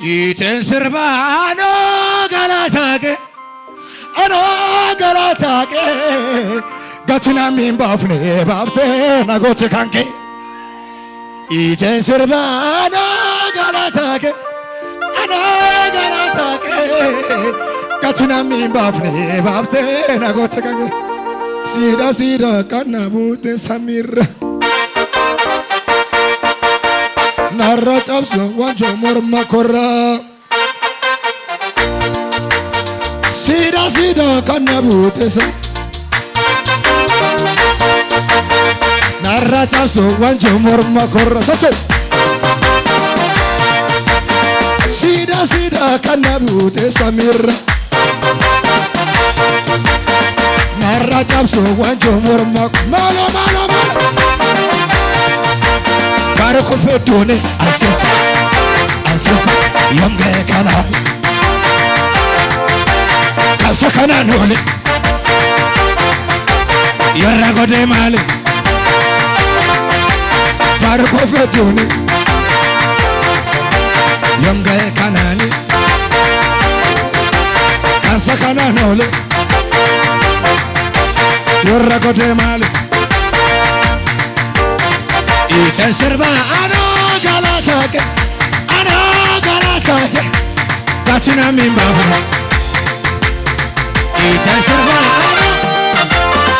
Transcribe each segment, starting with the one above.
Iten sirbano galatake, ano galatake. Gatina min bafne bafte nagote kanke. Iten sirbano galatake, ano galatake. Gatina min bafne bafte nagote kanke. Sida sida kanabute samira. Narra chapso wanjo morma korra. Sida sida kanabute sam. Narra chapso wanjo morma korra. Sache. Sida sida kanabute samira. Narra chapso wanjo morma malo malo malo. Farko fedone asifa asifa yonge kana asakana nole yarra gode male farko fedone yonge kanani asakana nole yarra gode male. Iten serba ano galatake, ano galatake. Gatina min bafne. Iten serba ano.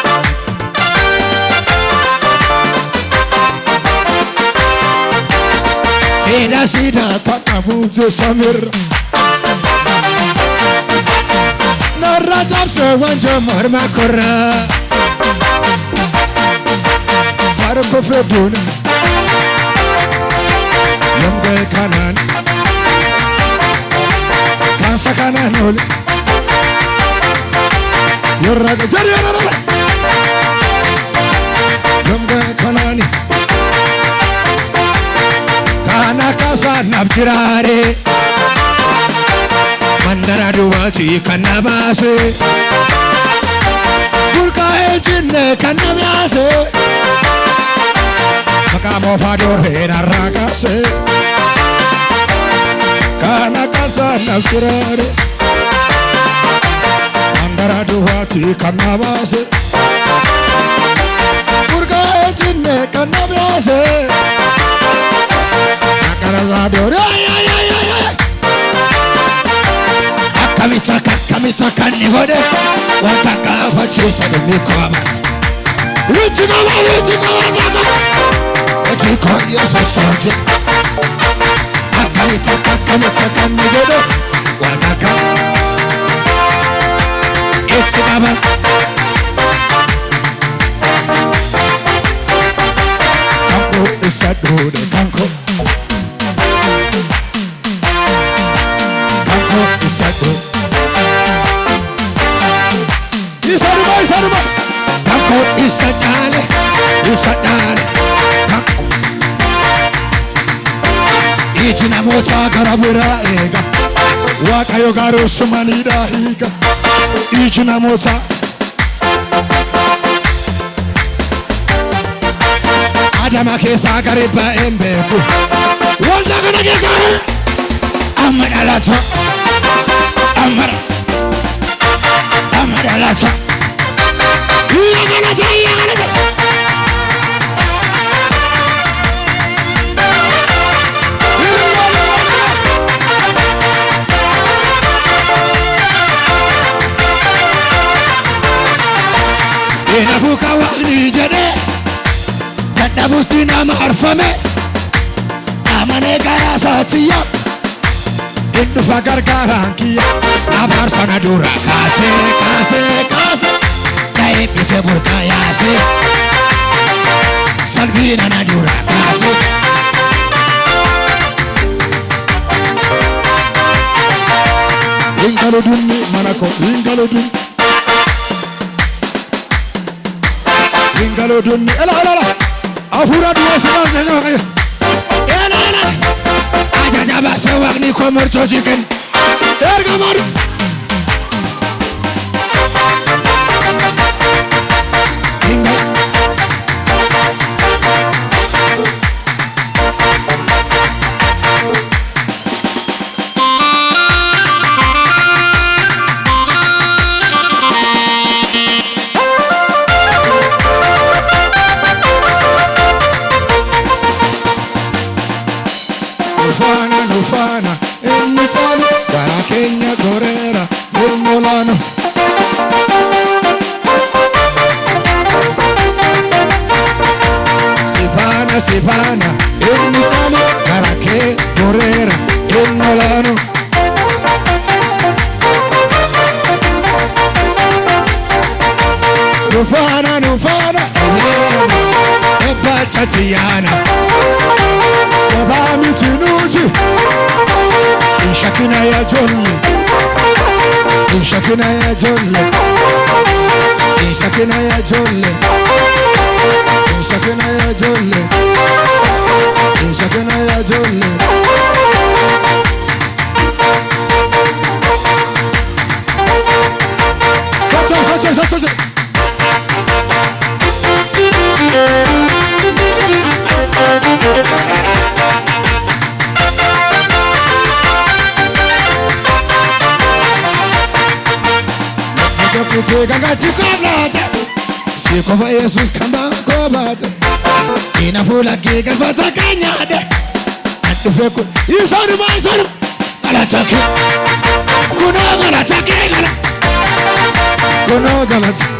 Sida sida kanabute samir. Narra chapse wanjo morma korra. Farko fedone yonge kanan kansa kanan ole yorra jari yorra yonge kanani kana kasa nabjirare mandara duwati kanabase burka ejinne kanabase Makamo fadore narragase kana kasa nafsirare andara duhati kanabase burga ejinne kanabase akara gadore akamita kanivode wataka afachisa mikoma Luchigama Ojiko yoso soje Akamita kanigode Wadaka Ichigama Kanko isadode kanko Kanko isadode Isaduma Kanko isadane Ichina mocha karabura ega Wakayo garo sumanida higa Ichina mocha Adama kesa kariba embeku Wanda kana kesa Amara lata Amara lata Iya galata Inafuka waqni jade Tadabustina ma'arfame Amane kaya sachiya Indufa gargaran kiya Abar sana dura kase Kaipise burka yase Salbina na dura kase Ingalo dunni manako ingalo dunni Ela Afura duwa sima zeno kayo Ela Ajajaba sewakni komorcho chicken Erga maru Sifana Emitan Gara Kenya Gorera Molano Sifana Emitan Gara Kenya Gorera Molano Nufana Eba Chatiana Eba Mitinuji Ishakina ya Jolle Ishakina ya Jolle Ishakina ya Jolle Ishakina ya Jolle Ishakina ya Jolle Sacho Kanga chikablaza Sikova Jesus kamba kobaza Inafula giga fata kanyade Atufeku Isani maisani Alatake Kuno alatake Kuno alatake